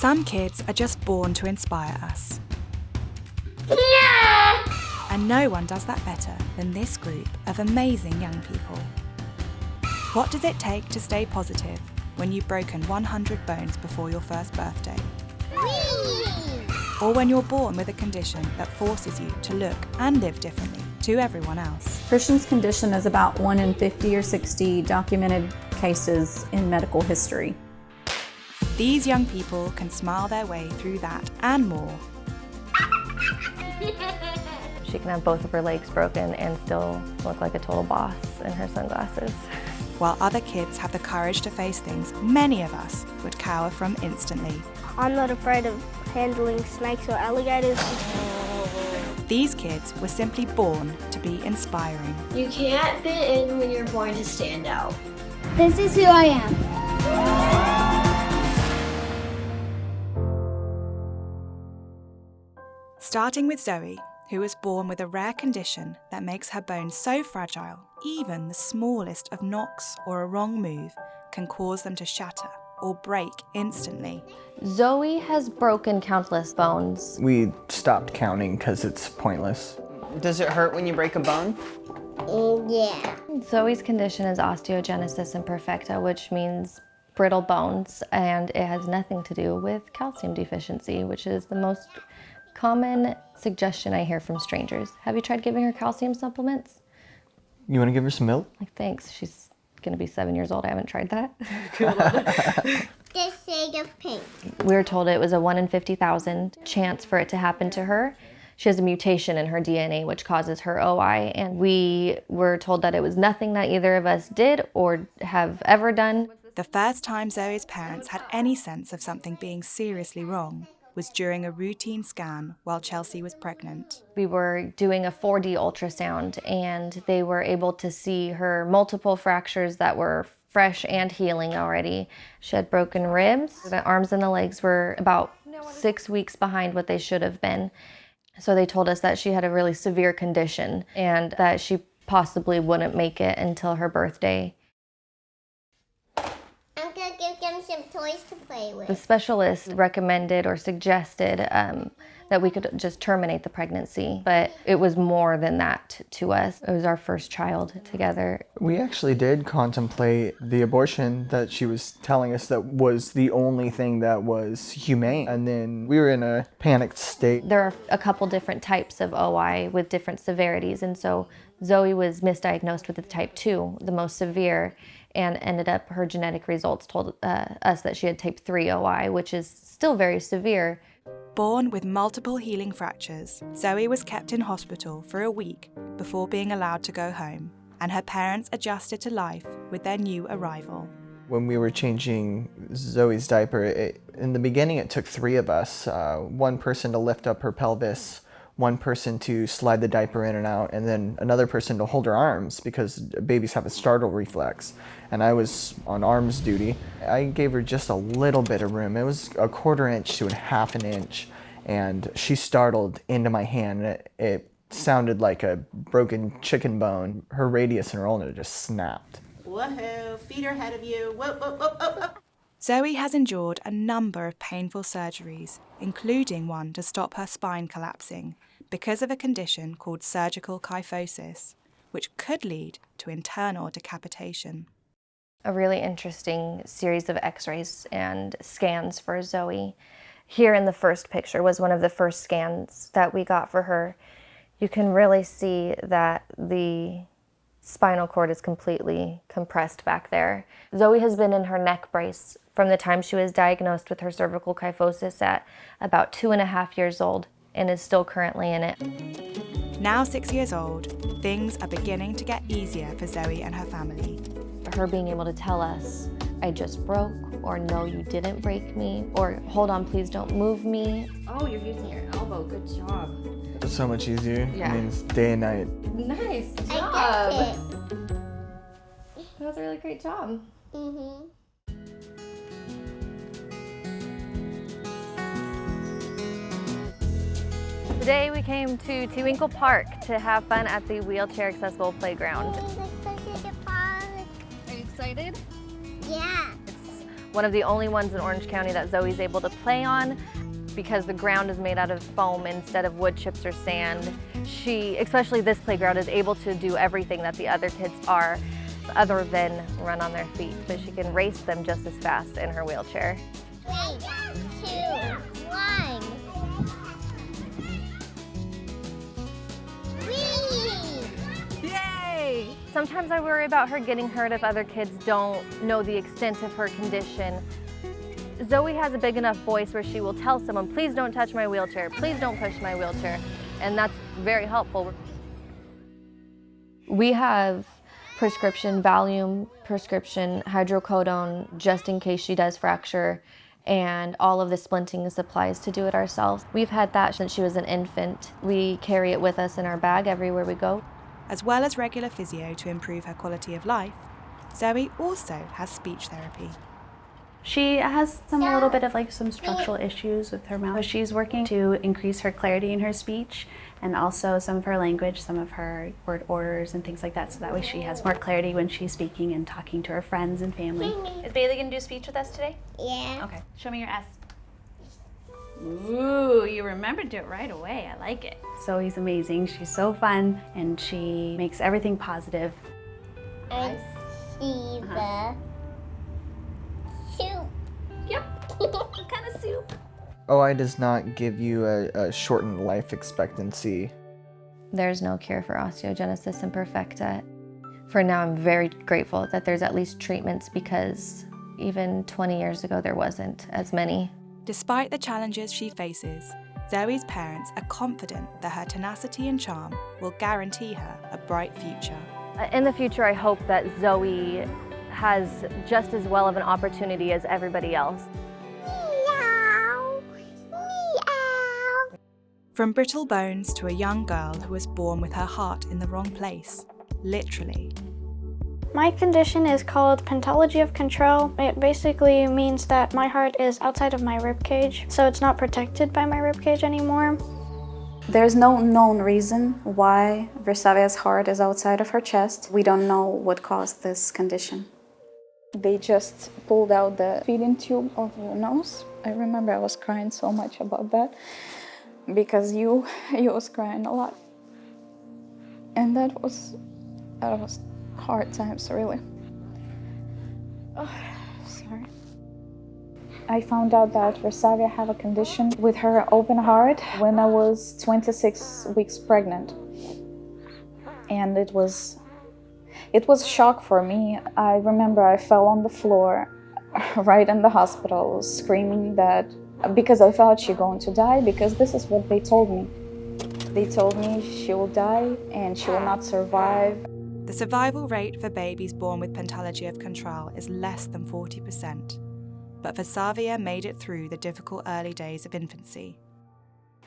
Some kids are just born to inspire us. And no one does that better than this group of amazing young people. What does it take to stay positive when you've broken 100 bones before your first birthday? Or when you're born with a condition that forces you to look and live differently to everyone else? Christian's condition is about 1 in 50 or 60 documented cases in medical history. These young people can smile their way through that and more. She can have both of her legs broken and still look like a total boss in her sunglasses. While other kids have the courage to face things many of us would cower from instantly. I'm not afraid of handling snakes or alligators. These kids were simply born to be inspiring. You can't fit in when you're born to stand out. This is who I am. Starting with Zoe, who was born with a rare condition that makes her bones so fragile, even the smallest of knocks or a wrong move can cause them to shatter or break instantly. Zoe has broken countless bones. We stopped counting because it's pointless. Does it hurt when you break a bone? Yeah. Zoe's condition is osteogenesis imperfecta, which means brittle bones, and it has nothing to do with calcium deficiency, which is the most common suggestion I hear from strangers. Have you tried giving her calcium supplements? You want to give her some milk? Like, thanks. She's gonna be 7 years old. I haven't tried that. This shade of pink. We were told it was a 1 in 50,000 chance for it to happen to her. She has a mutation in her DNA which causes her OI, and we were told that it was nothing that either of us did or have ever done. The first time Zoe's parents had any sense of something being seriously wrong was during a routine scan while Chelsea was pregnant. We were doing a 4D ultrasound, and they were able to see her multiple fractures that were fresh and healing already. She had broken ribs. The arms and the legs were about 6 weeks behind what they should have been. So they told us that she had a really severe condition and that she possibly wouldn't make it until her birthday. I'm gonna give them some toys to play with. The specialist recommended or suggested that we could just terminate the pregnancy, but it was more than that to us. It was our first child together. We actually did contemplate the abortion that she was telling us that was the only thing that was humane. And then we were in a panicked state. There are a couple different types of OI with different severities, and so Zoe was misdiagnosed with the type 2, the most severe, and ended up, her genetic results told us that she had type 3 OI, which is still very severe. Born with multiple healing fractures, Zoe was kept in hospital for a week before being allowed to go home, and her parents adjusted to life with their new arrival. When we were changing Zoe's diaper, in the beginning it took 3 of us, one person to lift up her pelvis, one person to slide the diaper in and out, and then another person to hold her arms because babies have a startle reflex. And I was on arms duty. I gave her just a little bit of room. It was a 1/4 inch to a 1/2 inch, and she startled into my hand. It sounded like a broken chicken bone. Her radius and her ulna just snapped. Woohoo, feet are ahead of you. Whoa, whoa, whoa, whoa, whoa. Zoe has endured a number of painful surgeries, including one to stop her spine collapsing because of a condition called surgical kyphosis, which could lead to internal decapitation. A really interesting series of x-rays and scans for Zoe. Here in the first picture was one of the first scans that we got for her. You can really see that the spinal cord is completely compressed back there. Zoe has been in her neck brace from the time she was diagnosed with her cervical kyphosis at about 2.5 years old and is still currently in it. Now 6 years old, things are beginning to get easier for Zoe and her family. Her being able to tell us, I just broke, or no, you didn't break me, or hold on, please don't move me. Oh, you're using your elbow, good job. It's so much easier. Yeah. I mean, it's day and night. Nice job. I got it. That was a really great job. Mm-hmm. Today we came to Tewinkle Park to have fun at the wheelchair accessible playground. Are Are you excited? Yeah. It's One of the only ones in Orange County that Zoe's able to play on because the ground is made out of foam instead of wood chips or sand. She, especially this playground, is able to do everything that the other kids are other than run on their feet, but she can race them just as fast in her wheelchair. 3, 2, 1. Whee! Yay! Sometimes I worry about her getting hurt if other kids don't know the extent of her condition. Zoe has a big enough voice where she will tell someone, please don't touch my wheelchair, please don't push my wheelchair, and that's very helpful. We have prescription Valium, prescription hydrocodone, just in case she does fracture, and all of the splinting supplies to do it ourselves. We've had that since she was an infant. We carry it with us in our bag everywhere we go. As well as regular physio to improve her quality of life, Zoe also has speech therapy. She has a little bit of some structural issues with her mouth. She's working to increase her clarity in her speech and also some of her language, some of her word orders and things like that, so that way she has more clarity when she's speaking and talking to her friends and family. Is Bailey gonna do speech with us today? Yeah. Okay, show me your S. Ooh, you remembered it right away. I like it. Zoe's amazing. She's so fun and she makes everything positive. I see the soup. Yep. What kind of soup? OI does not give you a shortened life expectancy. There's no cure for osteogenesis imperfecta. For now, I'm very grateful that there's at least treatments because even 20 years ago, there wasn't as many. Despite the challenges she faces, Zoe's parents are confident that her tenacity and charm will guarantee her a bright future. In the future, I hope that Zoe has just as well of an opportunity as everybody else. Meow. Meow. From brittle bones to a young girl who was born with her heart in the wrong place, literally. My condition is called pentology of control. It basically means that my heart is outside of my rib cage, so it's not protected by my rib cage anymore. There's no known reason why Versavia's heart is outside of her chest. We don't know what caused this condition. They just pulled out the feeding tube of your nose. I remember I was crying so much about that because you was crying a lot. And that was hard times, really. Oh, sorry. I found out that Versavia have a condition with her open heart when I was 26 weeks pregnant. And it was a shock for me. I remember I fell on the floor right in the hospital screaming that because I thought she's going to die, because this is what they told me. They told me she will die and she will not survive. The survival rate for babies born with pentology of control is less than 40%, but Versavia made it through the difficult early days of infancy.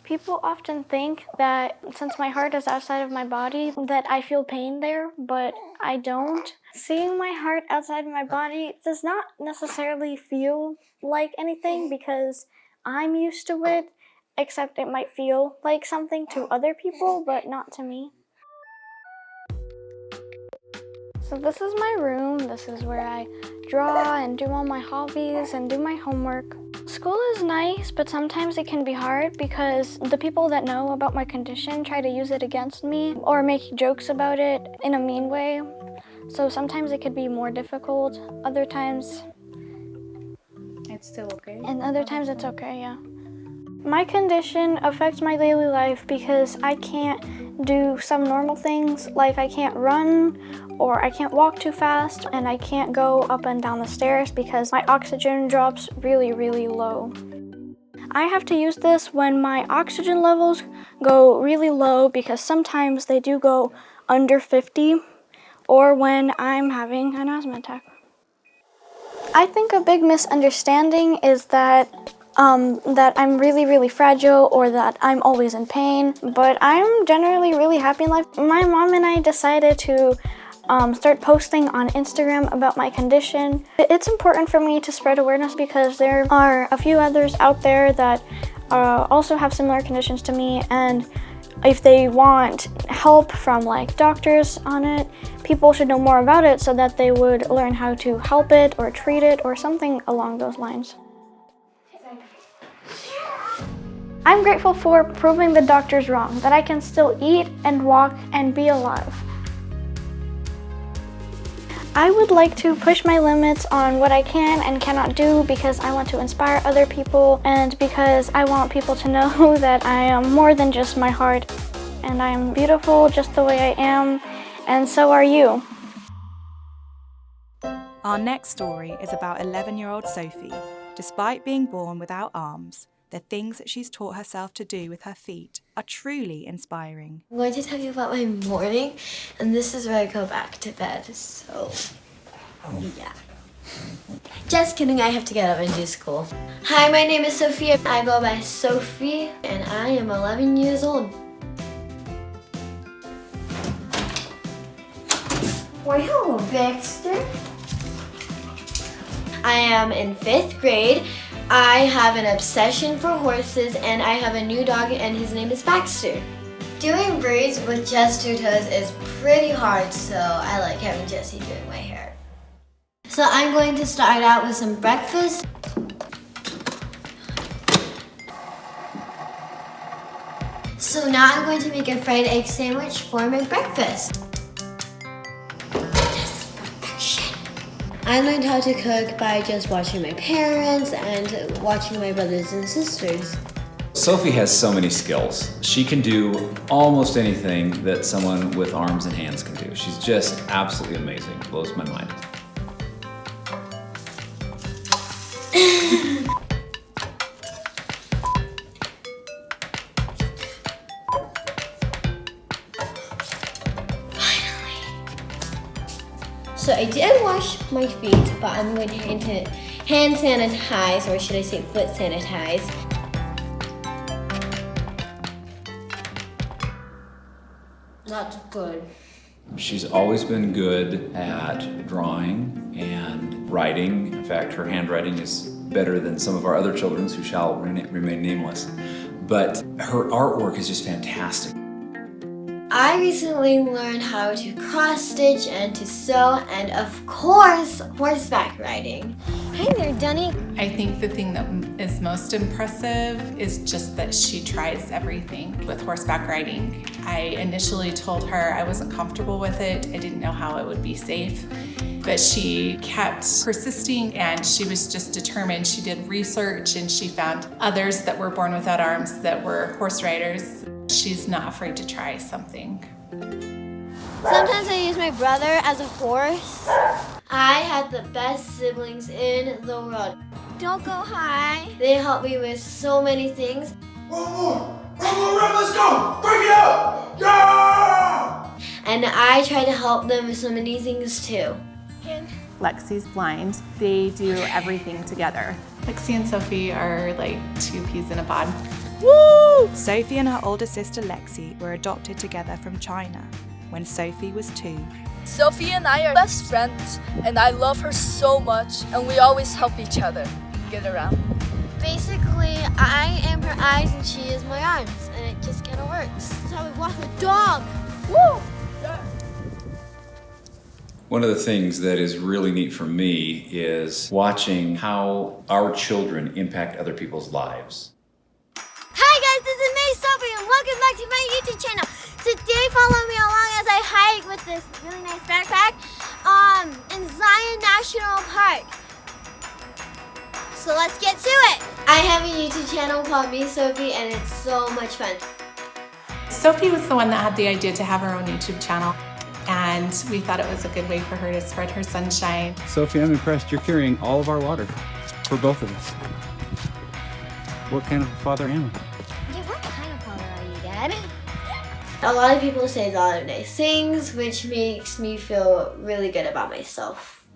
People often think that since my heart is outside of my body, that I feel pain there, but I don't. Seeing my heart outside of my body does not necessarily feel like anything because I'm used to it, except it might feel like something to other people, but not to me. So this is my room. This is where I draw and do all my hobbies and do my homework. School is nice, but sometimes it can be hard because the people that know about my condition try to use it against me or make jokes about it in a mean way. So sometimes it could be more difficult. Other times It's still okay? And other times it's okay, yeah. My condition affects my daily life because I can't do some normal things, like I can't run or I can't walk too fast, and I can't go up and down the stairs because my oxygen drops really, really low. I have to use this when my oxygen levels go really low because sometimes they do go under 50, or when I'm having an asthma attack. I think a big misunderstanding is that I'm really, really fragile or that I'm always in pain, but I'm generally really happy in life. My mom and I decided to start posting on Instagram about my condition. It's important for me to spread awareness because there are a few others out there that also have similar conditions to me, and If they want help from like doctors on it, people should know more about it so that they would learn how to help it or treat it or something along those lines. I'm grateful for proving the doctors wrong, that I can still eat and walk and be alive. I would like to push my limits on what I can and cannot do because I want to inspire other people and because I want people to know that I am more than just my heart and I am beautiful just the way I am, and so are you. Our next story is about 11-year-old Sophie. Despite being born without arms, the things that she's taught herself to do with her feet are truly inspiring. I'm going to tell you about my morning, and this is where I go back to bed, so yeah. Just kidding, I have to get up and do school. Hi, my name is Sophie. I go by Sophie, and I am 11 years old. Wow, Baxter. I am in 5th grade. I have an obsession for horses, and I have a new dog, and his name is Baxter. Doing braids with just 2 toes is pretty hard, so I like having Jessie doing my hair. So I'm going to start out with some breakfast. So now I'm going to make a fried egg sandwich for my breakfast. I learned how to cook by just watching my parents and watching my brothers and sisters. Sophie has so many skills. She can do almost anything that someone with arms and hands can do. She's just absolutely amazing. Blows my mind. So I did wash my feet, but I'm going to hand sanitize, or should I say foot sanitize. That's good. She's always been good at drawing and writing. In fact, her handwriting is better than some of our other children's who shall remain nameless. But her artwork is just fantastic. I recently learned how to cross stitch and to sew, and of course, horseback riding. Hi there, Dunny. I think the thing that is most impressive is just that she tries everything with horseback riding. I initially told her I wasn't comfortable with it. I didn't know how it would be safe, but she kept persisting and she was just determined. She did research and she found others that were born without arms that were horse riders. She's not afraid to try something. Sometimes I use my brother as a horse. I had the best siblings in the world. Don't go high. They help me with so many things. One more, let's go! Break it up! Yeah! And I try to help them with so many things too. Lexi's blind. They do everything together. Lexi and Sophie are like 2 peas in a pod. Woo! Sophie and her older sister Lexi were adopted together from China when Sophie was 2. Sophie and I are best friends, and I love her so much, and we always help each other get around. Basically, I am her eyes and she is my arms, and it just kind of works. That's how we walk a dog. Woo! One of the things that is really neat for me is watching how our children impact other people's lives. Hi guys, this is me, Sophie, and welcome back to my YouTube channel. Today, follow me along as I hike with this really nice backpack in Zion National Park. So let's get to it. I have a YouTube channel called Me Sophie, and it's so much fun. Sophie was the one that had the idea to have her own YouTube channel, and we thought it was a good way for her to spread her sunshine. Sophie, I'm impressed. You're carrying all of our water for both of us. What kind of father am I? Yeah, what kind of father are you, Dad? A lot of people say a lot of nice things, which makes me feel really good about myself.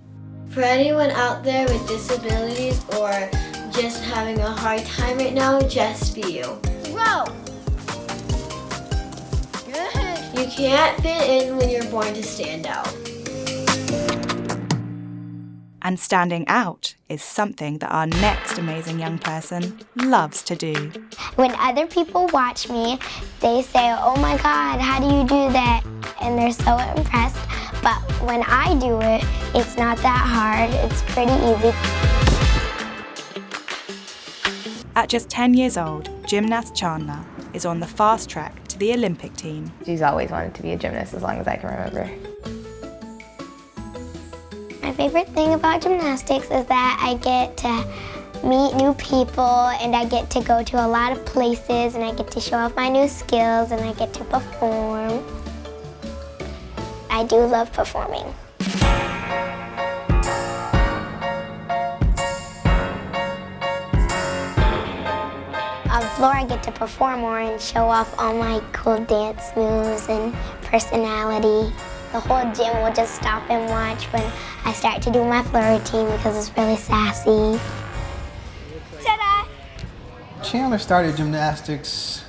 For anyone out there with disabilities or just having a hard time right now, just be you. Grow! Good. You can't fit in when you're born to stand out. And standing out is something that our next amazing young person loves to do. When other people watch me, they say, "Oh my God, how do you do that?" And they're so impressed. But when I do it, it's not that hard. It's pretty easy. At just 10 years old, gymnast Chandler is on the fast track to the Olympic team. She's always wanted to be a gymnast as long as I can remember. My favorite thing about gymnastics is that I get to meet new people and I get to go to a lot of places and I get to show off my new skills and I get to perform. I do love performing. On the floor, I get to perform more and show off all my cool dance moves and personality. The whole gym will just stop and watch when I start to do my floor routine because it's really sassy. Ta-da! Chandler started gymnastics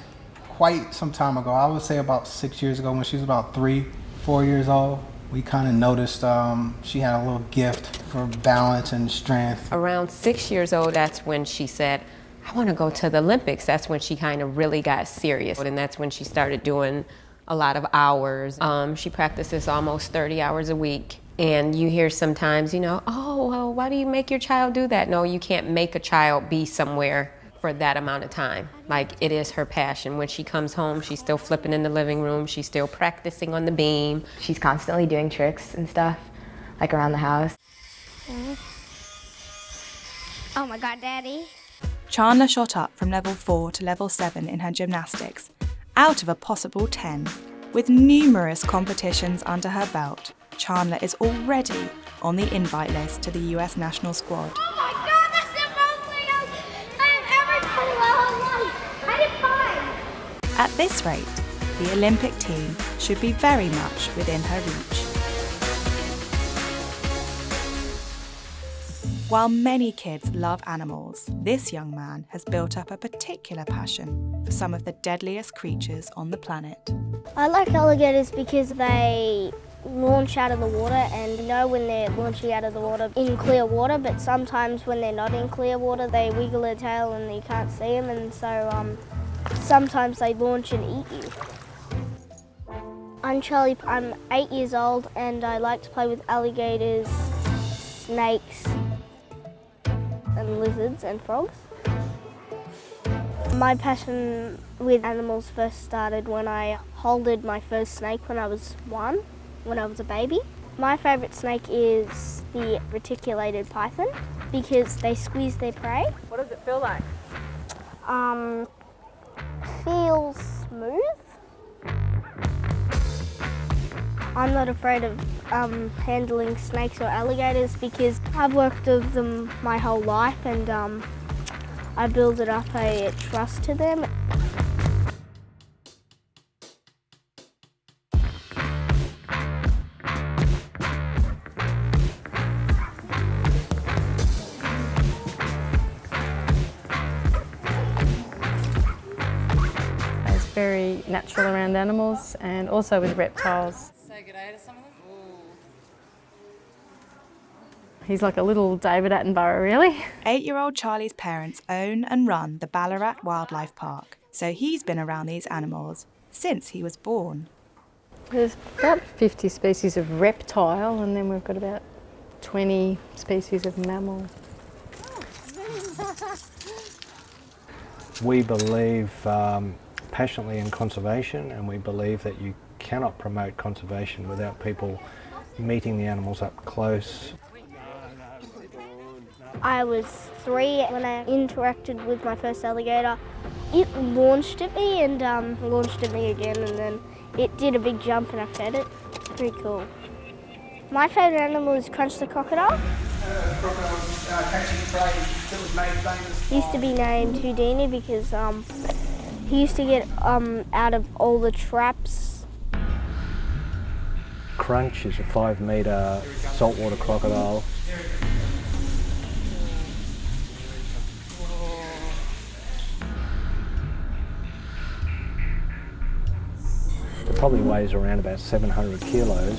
quite some time ago. I would say about 6 years ago when she was about 3, 4 years old. We kind of noticed she had a little gift for balance and strength. Around 6 years old, that's when she said, "I want to go to the Olympics." That's when she kind of really got serious. And that's when she started doing a lot of hours. She practices almost 30 hours a week. And you hear sometimes, you know, "Oh, well, why do you make your child do that?" No, you can't make a child be somewhere for that amount of time. Like, it is her passion. When she comes home, she's still flipping in the living room. She's still practicing on the beam. She's constantly doing tricks and stuff, like around the house. Oh my God, Daddy. Chandler shot up from level 4 to level 7 in her gymnastics, out of a possible 10. With numerous competitions under her belt, Chandler is already on the invite list to the US national squad. Oh my God, that's the most thing I've ever done in my whole life. I did 5. At this rate, the Olympic team should be very much within her reach. While many kids love animals, this young man has built up a particular passion for some of the deadliest creatures on the planet. I like alligators because they launch out of the water, and you know when they're launching out of the water in clear water, but sometimes when they're not in clear water they wiggle their tail and you can't see them, and so sometimes they launch and eat you. I'm Charlie, I'm 8 years old and I like to play with alligators, snakes and lizards and frogs. My passion with animals first started when I holded my first snake when I was 1, when I was a baby. My favourite snake is the reticulated python because they squeeze their prey. What does it feel like? Feels smooth. I'm not afraid of handling snakes or alligators because I've worked with them my whole life, and I build up a trust to them. It's very natural around animals and also with reptiles. Say good day to some of them. He's like a little David Attenborough, really. 8-year-old Charlie's parents own and run the Ballarat Wildlife Park, so he's been around these animals since he was born. There's about 50 species of reptile, and then we've got about 20 species of mammal. We believe passionately in conservation, and we believe that you cannot promote conservation without people meeting the animals up close. I was 3 when I interacted with my first alligator. It launched at me and launched at me again, and then it did a big jump and I fed it. Pretty cool. My favourite animal is Crunch the crocodile. He used to be named Houdini because he used to get out of all the traps. Crunch is a 5-metre saltwater crocodile. It probably weighs around about 700 kilos.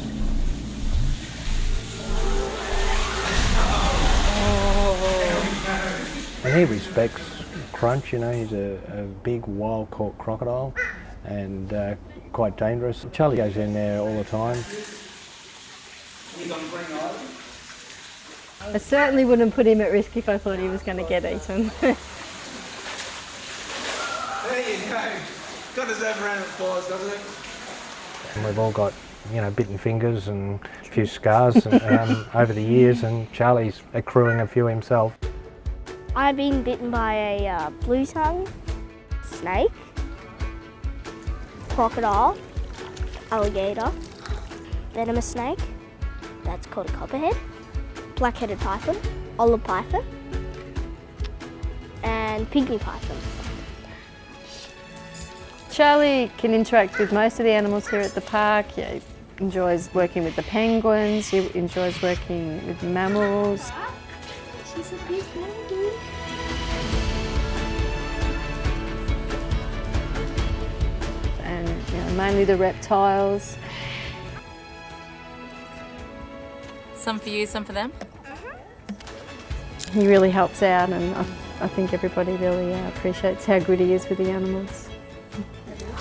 he respects Crunch, you know, he's a big wild-caught crocodile and quite dangerous. Charlie goes in there all the time. I certainly wouldn't put him at risk if I thought he was going to get eaten. There you go. Got us over around applause, doesn't it? And we've all got, you know, bitten fingers and a few scars over the years, and Charlie's accruing a few himself. I've been bitten by a blue tongue, snake, crocodile, alligator, venomous snake, that's called a copperhead, black-headed python, olive python, and pygmy python. Charlie can interact with most of the animals here at the park. Yeah, he enjoys working with the penguins, he enjoys working with mammals. She's a big baby. And you know, mainly the reptiles. Some for you, some for them? He really helps out, and I think everybody really appreciates how good he is with the animals.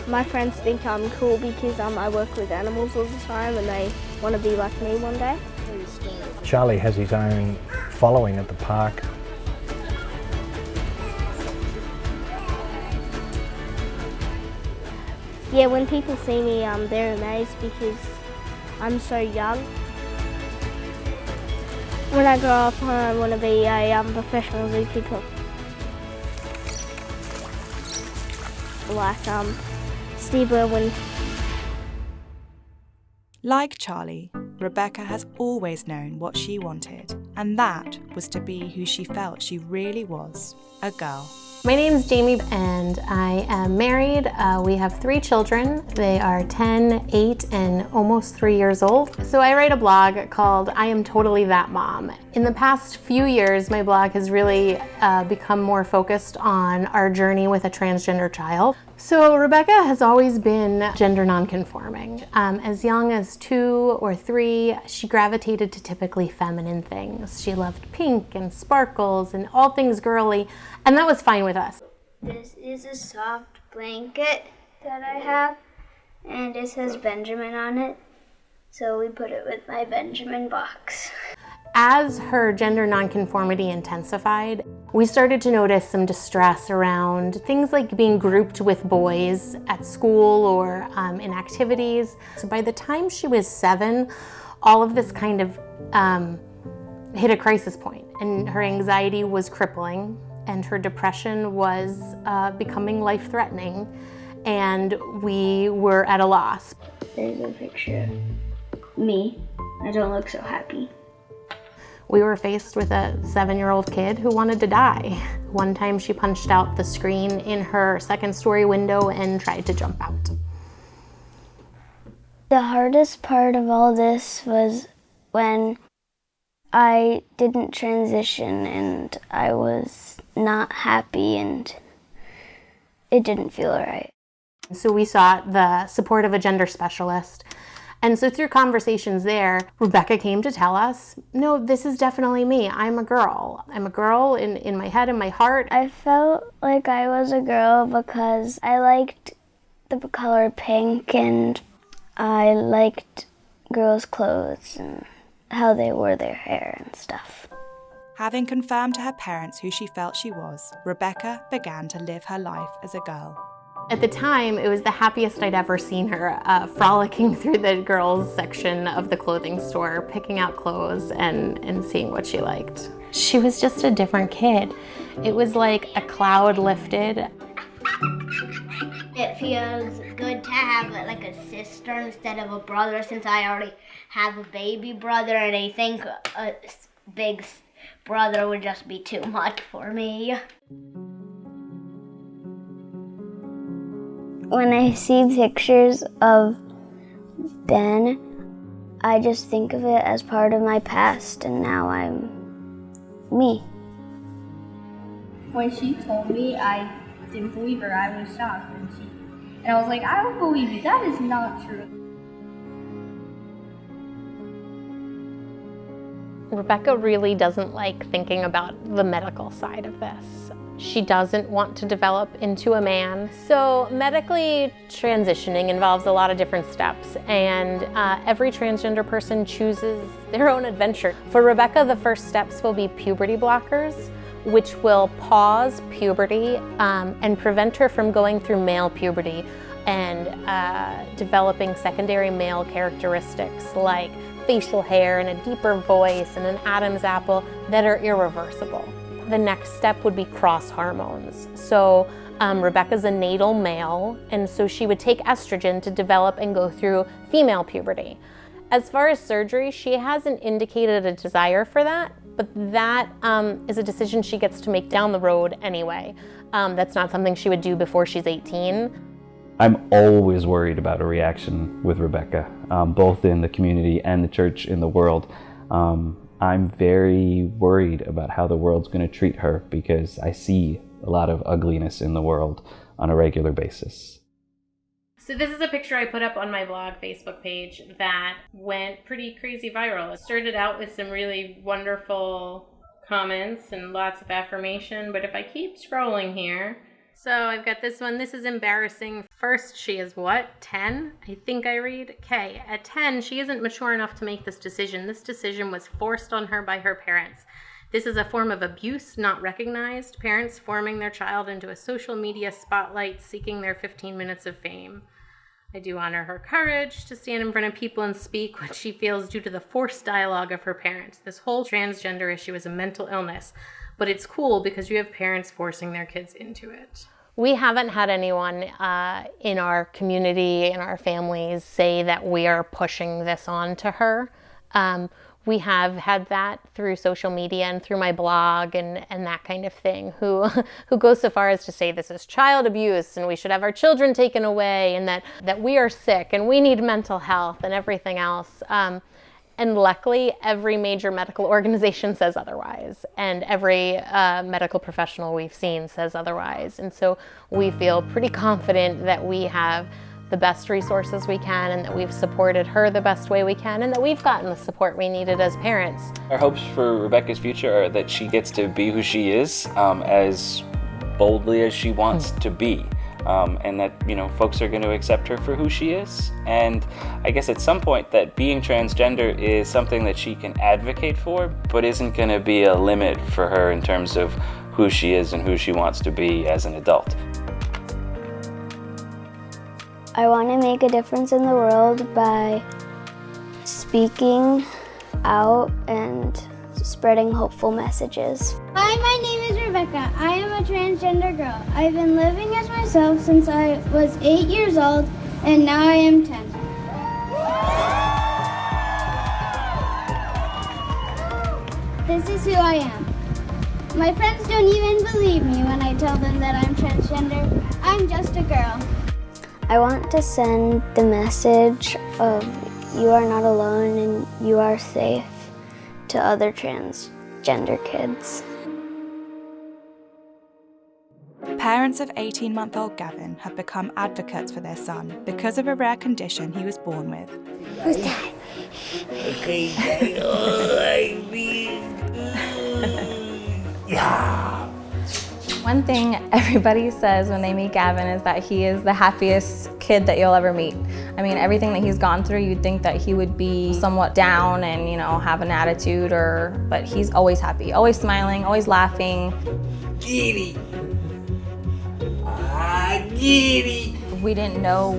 My friends think I'm cool because I work with animals all the time and they want to be like me one day. Charlie has his own following at the park. Yeah, when people see me, they're amazed because I'm so young. When I grow up, I want to be a professional zookeeper. Like Steve Irwin. Like Charlie, Rebecca has always known what she wanted, and that was to be who she felt she really was, a girl. My name's Jamie and I am married. We have 3 children. They are 10, 8, and almost 3 years old. So I write a blog called I Am Totally That Mom. In the past few years, my blog has really become more focused on our journey with a transgender child. So Rebecca has always been gender nonconforming. As young as 2 or 3, she gravitated to typically feminine things. She loved pink and sparkles and all things girly, and that was fine with us. This is a soft blanket that I have, and it says Benjamin on it, so we put it with my Benjamin box. As her gender nonconformity intensified, we started to notice some distress around things like being grouped with boys at school or in activities. So by the time she was 7, all of this kind of hit a crisis point, and her anxiety was crippling, and her depression was becoming life-threatening, and we were at a loss. There's a picture of me. I don't look so happy. We were faced with a 7-year-old kid who wanted to die. One time she punched out the screen in her 2nd-story window and tried to jump out. The hardest part of all this was when I didn't transition and I was not happy and it didn't feel right. So we sought the support of a gender specialist. And so through conversations there, Rebecca came to tell us, no, this is definitely me. I'm a girl. I'm a girl in my head and my heart. I felt like I was a girl because I liked the color pink and I liked girls' clothes and how they wore their hair and stuff. Having confirmed to her parents who she felt she was, Rebecca began to live her life as a girl. At the time, it was the happiest I'd ever seen her, frolicking through the girls section of the clothing store, picking out clothes and seeing what she liked. She was just a different kid. It was like a cloud lifted. It feels good to have like a sister instead of a brother, since I already have a baby brother and I think a big brother would just be too much for me. When I see pictures of Ben, I just think of it as part of my past, and now I'm me. When she told me, I didn't believe her. I was shocked. And I was like, I don't believe you. That is not true. Rebecca really doesn't like thinking about the medical side of this. She doesn't want to develop into a man. So medically transitioning involves a lot of different steps, and every transgender person chooses their own adventure. For Rebecca, the first steps will be puberty blockers, which will pause puberty and prevent her from going through male puberty and developing secondary male characteristics like facial hair and a deeper voice and an Adam's apple that are irreversible. The next step would be cross hormones. So Rebecca's a natal male, and so she would take estrogen to develop and go through female puberty. As far as surgery, she hasn't indicated a desire for that, but that is a decision she gets to make down the road anyway. That's not something she would do before she's 18. I'm always worried about a reaction with Rebecca, both in the community and the church in the world. I'm very worried about how the world's going to treat her because I see a lot of ugliness in the world on a regular basis. So this is a picture I put up on my blog Facebook page that went pretty crazy viral. It started out with some really wonderful comments and lots of affirmation, but if I keep scrolling here, so I've got this one. This is embarrassing. First, she is what? 10? I think I read. Okay, at 10, she isn't mature enough to make this decision. This decision was forced on her by her parents. This is a form of abuse not recognized. Parents forming their child into a social media spotlight, seeking their 15 minutes of fame. I do honor her courage to stand in front of people and speak what she feels due to the forced dialogue of her parents. This whole transgender issue is a mental illness, but it's cool because you have parents forcing their kids into it. We haven't had anyone in our community, in our families, say that we are pushing this on to her. We have had that through social media and through my blog and that kind of thing, who goes so far as to say this is child abuse and we should have our children taken away and that we are sick and we need mental health and everything else. And luckily, every major medical organization says otherwise, and every medical professional we've seen says otherwise. And so we feel pretty confident that we have the best resources we can and that we've supported her the best way we can and that we've gotten the support we needed as parents. Our hopes for Rebecca's future are that she gets to be who she is as boldly as she wants to be. And that, folks are going to accept her for who she is. And I guess at some point that being transgender is something that she can advocate for, but isn't going to be a limit for her in terms of who she is and who she wants to be as an adult. I want to make a difference in the world by speaking out and spreading hopeful messages. Hi, my name is Rebecca. I am a transgender girl. I've been living as myself since I was 8 years old, and now I am 10. This is who I am. My friends don't even believe me when I tell them that I'm transgender. I'm just a girl. I want to send the message of you are not alone and you are safe to other transgender kids. Parents of 18-month-old Gavin have become advocates for their son because of a rare condition he was born with. Who's that? Okay, I mean, yeah. One thing everybody says when they meet Gavin is that he is the happiest kid that you'll ever meet. I mean, everything that he's gone through, you'd think that he would be somewhat down and, have an attitude but he's always happy, always smiling, always laughing. Giddy. Giddy. We didn't know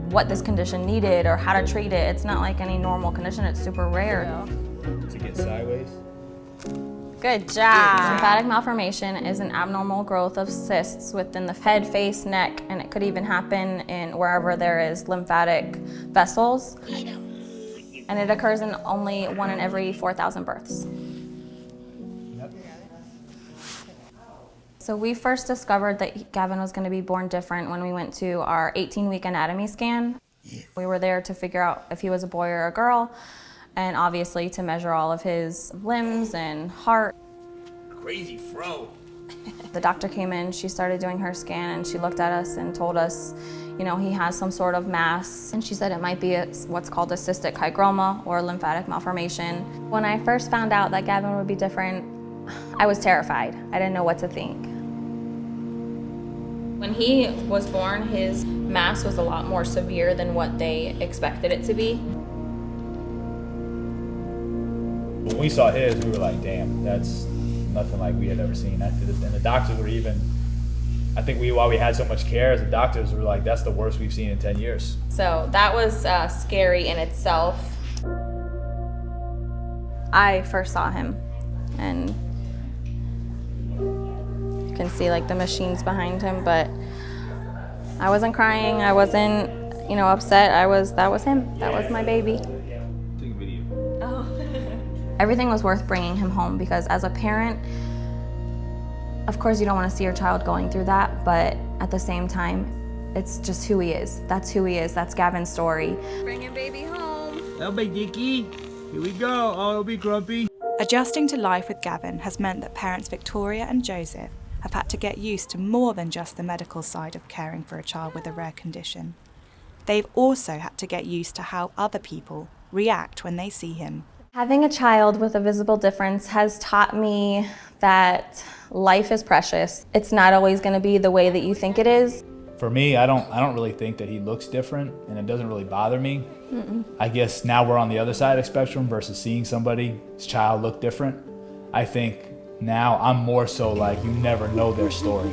what this condition needed or how to treat it. It's not like any normal condition, it's super rare. To get sideways. Good job. Lymphatic malformation is an abnormal growth of cysts within the head, face, neck, and it could even happen in wherever there is lymphatic vessels. And it occurs in only 1 in every 4,000 births. So we first discovered that Gavin was going to be born different when we went to our 18-week anatomy scan. We were there to figure out if he was a boy or a girl, and obviously to measure all of his limbs and heart. Crazy fro. The doctor came in, she started doing her scan, and she looked at us and told us, you know, he has some sort of mass, and she said it might be what's called a cystic hygroma or lymphatic malformation. When I first found out that Gavin would be different, I was terrified. I didn't know what to think. When he was born, his mass was a lot more severe than what they expected it to be. When we saw his, we were like, damn, that's nothing like we had ever seen. And the doctors were even, I think while we had so much care, the doctors were like, that's the worst we've seen in 10 years. So that was scary in itself. I first saw him, and you can see like the machines behind him, but I wasn't crying, I wasn't, you know, upset. That was him, that was my baby. Take a video. Oh. Everything was worth bringing him home, because as a parent, of course you don't want to see your child going through that, but at the same time, it's just who he is. That's who he is. That's Gavin's story. Bringing baby home. That'll be Dicky. Here we go. Oh, it'll be grumpy. Adjusting to life with Gavin has meant that parents Victoria and Joseph have had to get used to more than just the medical side of caring for a child with a rare condition. They've also had to get used to how other people react when they see him. Having a child with a visible difference has taught me that life is precious. It's not always going to be the way that you think it is. For me, I don't really think that he looks different, and it doesn't really bother me. Mm-mm. I guess now we're on the other side of the spectrum versus seeing somebody's child look different. I think now I'm more so like, you never know their story.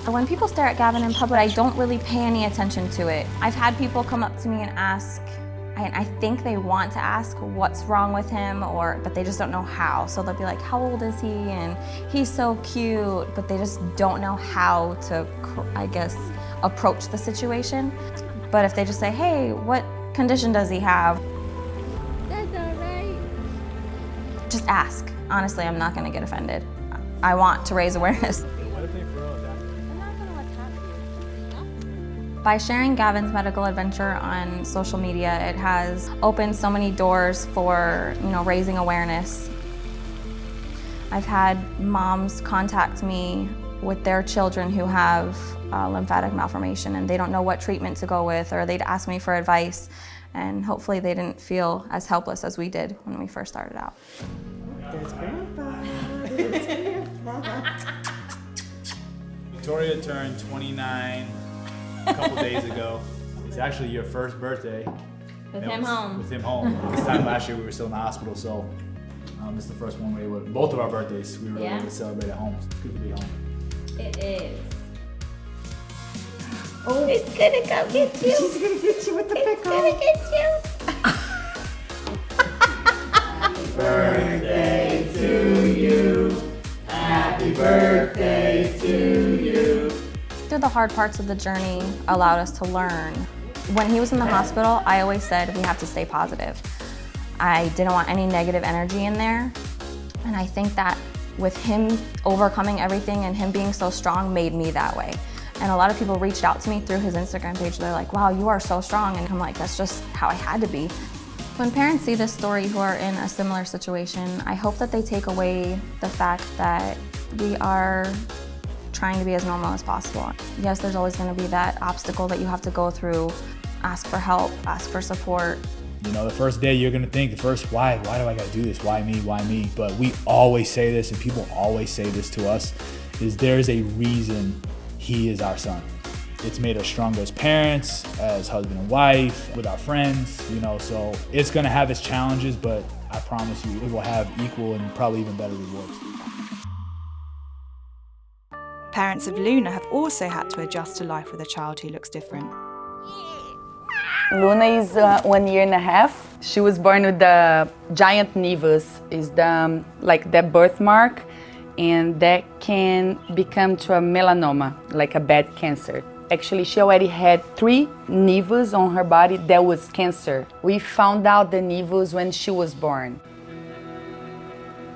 When people stare at Gavin in public, I don't really pay any attention to it. I've had people come up to me and ask, and I think they want to ask what's wrong with him, but they just don't know how. So they'll be like, how old is he? And he's so cute, but they just don't know how to, I guess, approach the situation. But if they just say, hey, what condition does he have? That's all right. Just ask. Honestly, I'm not gonna get offended. I want to raise awareness. By sharing Gavin's medical adventure on social media, it has opened so many doors for, you know, raising awareness. I've had moms contact me with their children who have lymphatic malformation, and they don't know what treatment to go with, or they'd ask me for advice, and hopefully they didn't feel as helpless as we did when we first started out. Victoria turned 29 a couple days ago. It's actually your first birthday. With him home. With him home. This time last year we were still in the hospital, so this is the first one we were, both of our birthdays, we were able to celebrate at home. It's good to be home. It is. Oh, it's gonna go get you. She's gonna get you with the pickle. It's gonna get you. Birthday to you. Happy birthday to you. Through the hard parts of the journey allowed us to learn. When he was in the hospital, I always said we have to stay positive. I didn't want any negative energy in there. And I think that with him overcoming everything and him being so strong made me that way. And a lot of people reached out to me through his Instagram page. They're like, wow, you are so strong. And I'm like, that's just how I had to be. When parents see this story who are in a similar situation, I hope that they take away the fact that we are trying to be as normal as possible. Yes, there's always going to be that obstacle that you have to go through. Ask for help, ask for support. You know, the first day you're gonna think, why do I gotta do this? Why me? But we always say this, and people always say this to us, is there's a reason he is our son. It's made us stronger as parents, as husband and wife, with our friends, you know, so it's gonna have its challenges, but I promise you, it will have equal and probably even better rewards. Parents of Luna have also had to adjust to life with a child who looks different. Luna is 1 year and a half. She was born with the giant nevus, is the birthmark, and that can become to a melanoma, like a bad cancer. Actually, she already had 3 nevus on her body that was cancer. We found out the nevus when she was born.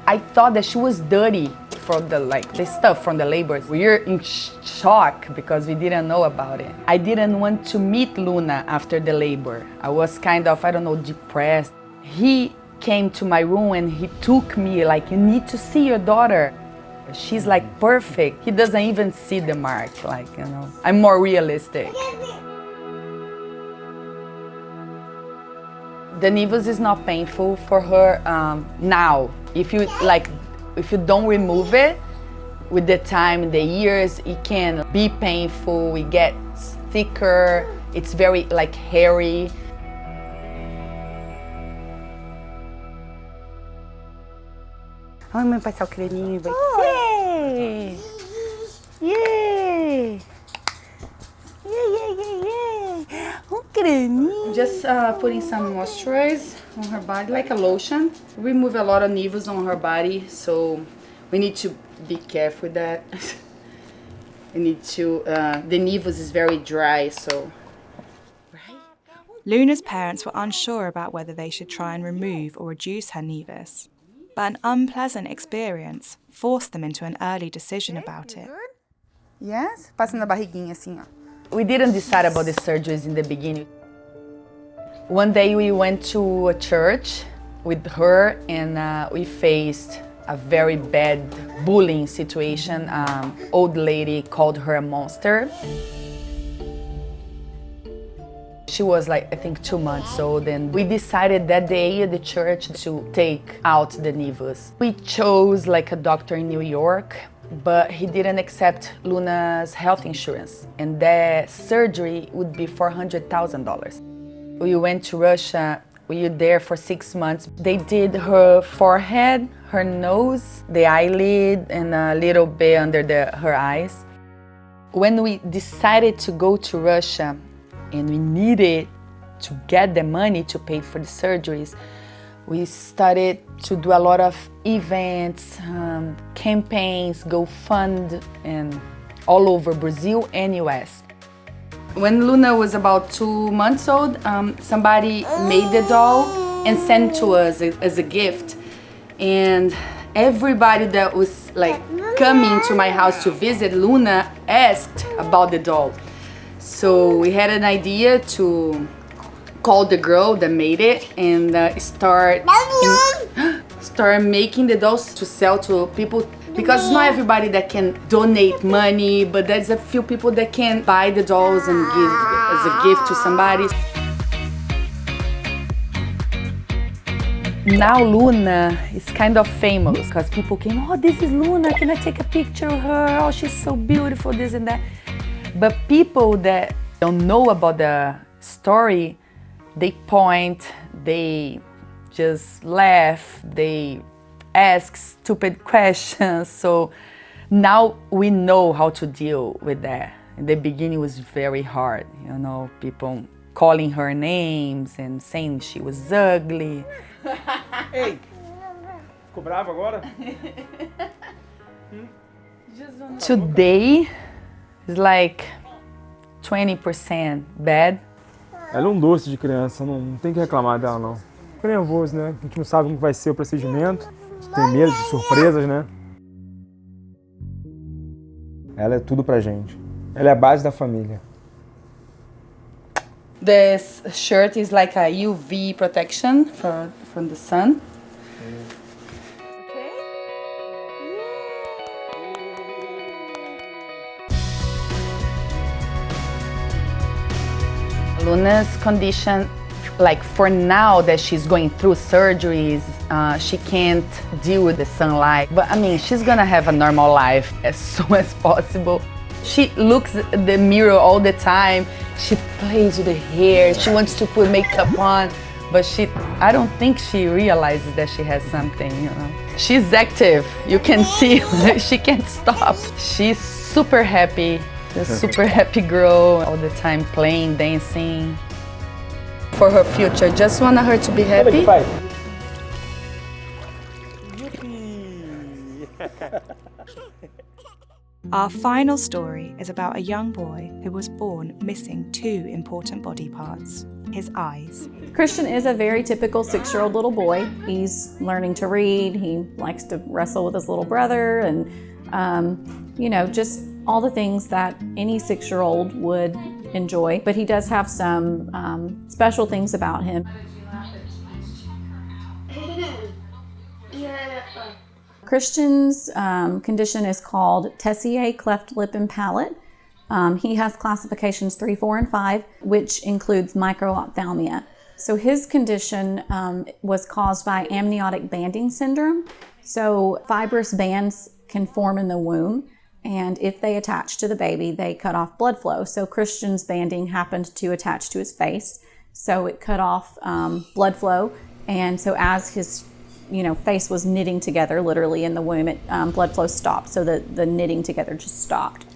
I thought that she was dirty from the stuff from the labor. We were in shock because we didn't know about it. I didn't want to meet Luna after the labor. I was kind of, depressed. He came to my room and he took me like, you need to see your daughter. She's like perfect. He doesn't even see the mark, like, you know. I'm more realistic. The nevus is not painful for her now. If you don't remove it, with the time, the years, it can be painful. It gets thicker. It's very like hairy. Vamos passar o creminho. Yay! Yay! Yay! Creminho. Just putting some moisturize on her body, like a lotion. We remove a lot of nevus on her body, so we need to be careful with that. We need to. The nevus is very dry, so. Luna's parents were unsure about whether they should try and remove or reduce her nevus, but an unpleasant experience forced them into an early decision about it. Yes, passa na barriguinha assim, ó. We didn't decide about the surgeries in the beginning. One day we went to a church with her and we faced a very bad bullying situation. Old lady called her a monster. She was like, I think 2 months old, and we decided that day at the church to take out the nevus. We chose like a doctor in New York, but he didn't accept Luna's health insurance, and the surgery would be $400,000. We went to Russia. We were there for 6 months. They did her forehead, her nose, the eyelid, and a little bit under her eyes. When we decided to go to Russia, and we needed to get the money to pay for the surgeries, we started to do a lot of events, campaigns, GoFund, and all over Brazil and US. When Luna was about 2 months old, somebody made the doll and sent to us as a gift. And everybody that was like coming to my house to visit Luna asked about the doll. So we had an idea to call the girl that made it and start making the dolls to sell to people, because it's not everybody that can donate money, but there's a few people that can buy the dolls and give as a gift to somebody. Now Luna is kind of famous because people came, oh, this is Luna, can I take a picture of her? Oh, she's so beautiful, this and that. But people that don't know about the story, they point, they just laugh, they ask stupid questions. So now we know how to deal with that. In the beginning it was very hard, you know, people calling her names and saying she was ugly. Ei, ficou bravo agora? Today is like 20% bad. Ela é um doce de criança, não tem que reclamar dela não. Fica nervoso, né? A gente não sabe como vai ser o procedimento, tem medo de surpresas, né? Ela é tudo pra gente. Ela é a base da família. This shirt is like a UV protection from the sun. Luna's condition, like for now that she's going through surgeries, she can't deal with the sunlight. But I mean, she's gonna have a normal life as soon as possible. She looks at the mirror all the time. She plays with her hair. She wants to put makeup on, but I don't think she realizes that she has something, you know. She's active. You can see she can't stop. She's super happy. A super happy girl, all the time playing, dancing. For her future, just want her to be happy. Our final story is about a young boy who was born missing 2 important body parts, his eyes. Christian is a very typical 6-year-old little boy. He's learning to read, he likes to wrestle with his little brother, and you know, just all the things that any 6-year-old would enjoy. But he does have some special things about him. Christian's condition is called Tessier, cleft lip and palate. He has classifications 3, 4, and 5, which includes microphthalmia. So his condition was caused by amniotic banding syndrome. So fibrous bands can form in the womb, and if they attach to the baby, they cut off blood flow. So Christian's banding happened to attach to his face, so it cut off blood flow. And so as his face was knitting together, literally in the womb, blood flow stopped. So the knitting together just stopped.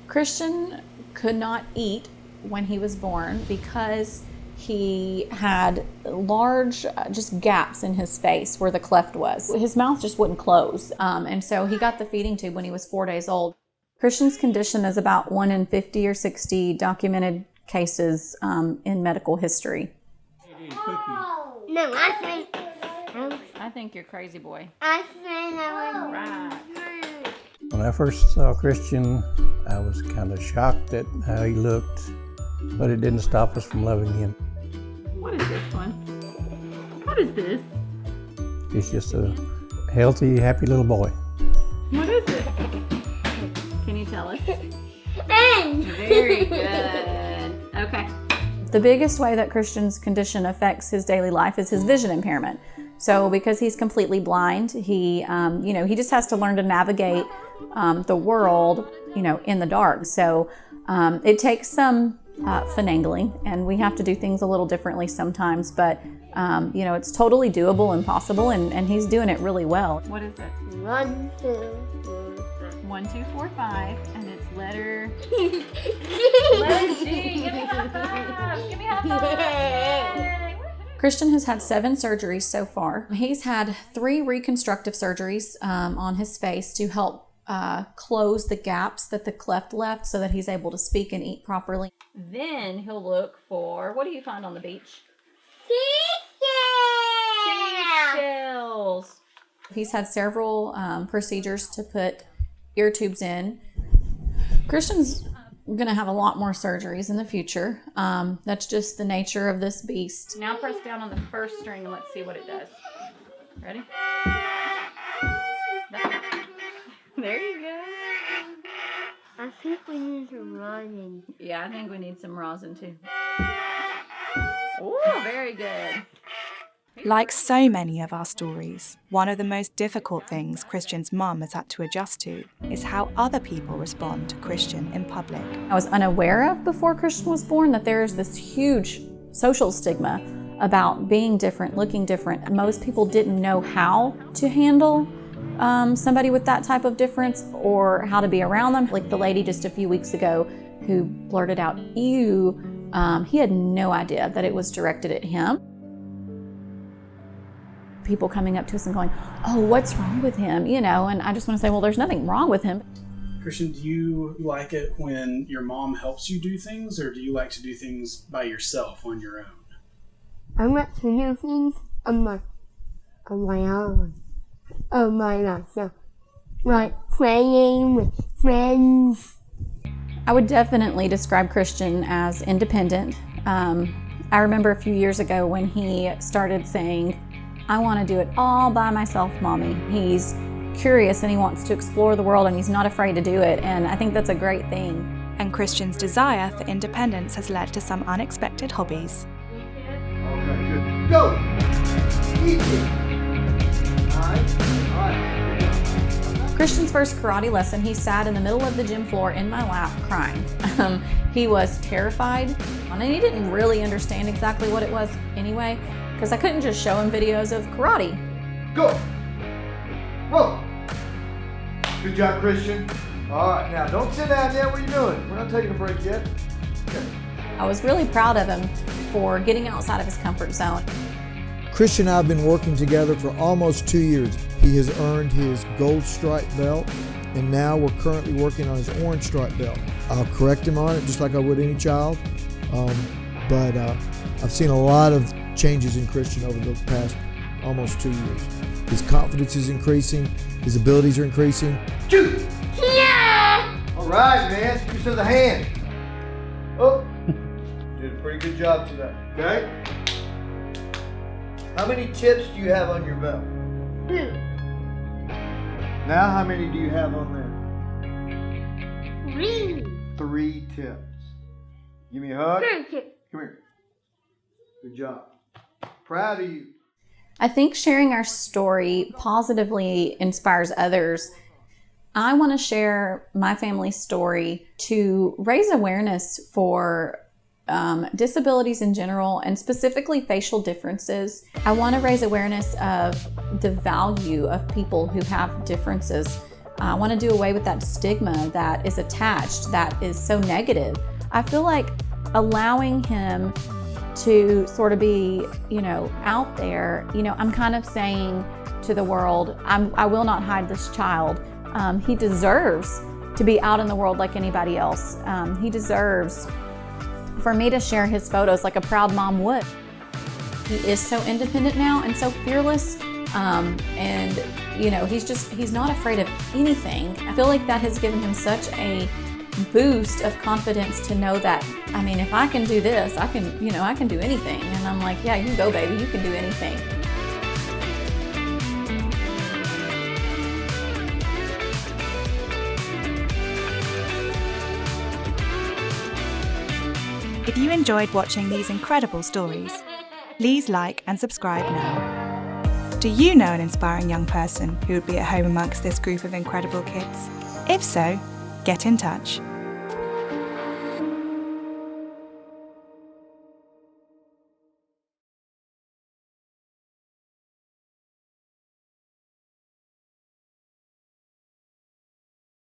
Christian could not eat when he was born because he had large just gaps in his face where the cleft was. His mouth just wouldn't close. And so he got the feeding tube when he was 4 days old. Christian's condition is about 1 in 50 or 60 documented cases in medical history. No, I think you're crazy, boy. I think I was Right. When I first saw Christian, I was kind of shocked at how he looked, but it didn't stop us from loving him. What is this one? What is this? He's just a healthy, happy little boy. What is it? Can you tell us? Very good. Okay. The biggest way that Christian's condition affects his daily life is his vision impairment. So because he's completely blind, he just has to learn to navigate the world, in the dark. So it takes some finagling, and we have to do things a little differently sometimes, but it's totally doable and possible, and he's doing it really well. What is it? 1, 2, 1, 2, 4, 5, and it's letter G. letter G. Give me high five. Give me high five. Christian has had 7 surgeries so far. He's had 3 reconstructive surgeries on his face to help close the gaps that the cleft left so that he's able to speak and eat properly. Then he'll look for, what do you find on the beach? Seashells. He's had several procedures to put ear tubes in. Christian's going to have a lot more surgeries in the future. That's just the nature of this beast. Now press down on the first string and let's see what it does. Ready? There you go. I think we need some rosin. Yeah, I think we need some rosin too. Oh, very good. Like so many of our stories, one of the most difficult things Christian's mum has had to adjust to is how other people respond to Christian in public. I was unaware of before Christian was born that there is this huge social stigma about being different, looking different. Most people didn't know how to handle somebody with that type of difference or how to be around them. Like the lady just a few weeks ago who blurted out, "Ew," he had no idea that it was directed at him. People coming up to us and going, "Oh, what's wrong with him?" And I just want to say, well, there's nothing wrong with him. Christian, do you like it when your mom helps you do things, or do you like to do things by yourself on your own? I like to do things on my own. On my myself. Like playing with friends. I would definitely describe Christian as independent. I remember a few years ago when he started saying, "I want to do it all by myself, Mommy." He's curious and he wants to explore the world and he's not afraid to do it, and I think that's a great thing. And Christian's desire for independence has led to some unexpected hobbies. Okay, good. Go! Eat it! Christian's first karate lesson, he sat in the middle of the gym floor in my lap crying. He was terrified, and he didn't really understand exactly what it was anyway, because I couldn't just show him videos of karate. Go! Roll! Good job, Christian. All right, now don't sit down yet. What are you doing? We're not taking a break yet. Okay. I was really proud of him for getting outside of his comfort zone. Christian and I have been working together for almost 2 years. He has earned his gold stripe belt, and now we're currently working on his orange stripe belt. I'll correct him on it just like I would any child, but I've seen a lot of changes in Christian over the past almost 2 years. His confidence is increasing, his abilities are increasing. Shoot! Yeah! All right, man, use of the hand. Oh, did a pretty good job today, okay? How many tips do you have on your belt? 2. Now, how many do you have on there? 3. 3 tips. Give me a hug. 3. Come here. Good job. Proud of you. I think sharing our story positively inspires others. I want to share my family's story to raise awareness for disabilities in general, and specifically facial differences. I want to raise awareness of the value of people who have differences. I want to do away with that stigma that is attached, that is so negative. I feel like allowing him to sort of be, out there, I'm kind of saying to the world, I will not hide this child. He deserves to be out in the world like anybody else. He deserves for me to share his photos like a proud mom would. He is so independent now and so fearless. And he's not afraid of anything. I feel like that has given him such a boost of confidence to know that, if I can do this, I can do anything. And I'm like, yeah, you go, baby, you can do anything. If you enjoyed watching these incredible stories, please like and subscribe now. Do you know an inspiring young person who would be at home amongst this group of incredible kids? If so, get in touch.